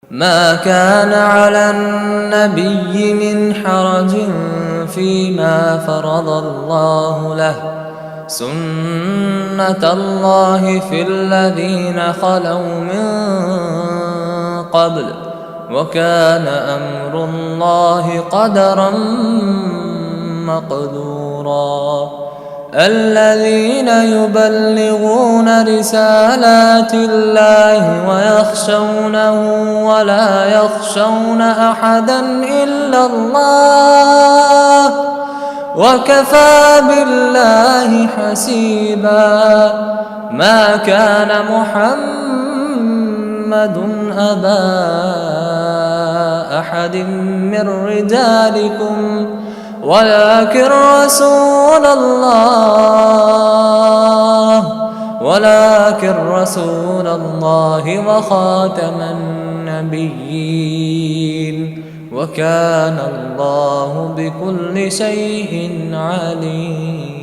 ما كان على النبي من حرج فيما فرض الله له، سنة الله في الذين خلوا من قبل، وكان أمر الله قدرا مقدورا. الذين يبلغون رسالات الله ويخشونه ولا يخشون أحدا إلا الله، وكفى بالله حسيبا. ما كان محمد أبا أحد من رجالكم ولكن رسول الله وخاتم النبيين، وكان الله بكل شيء عليم.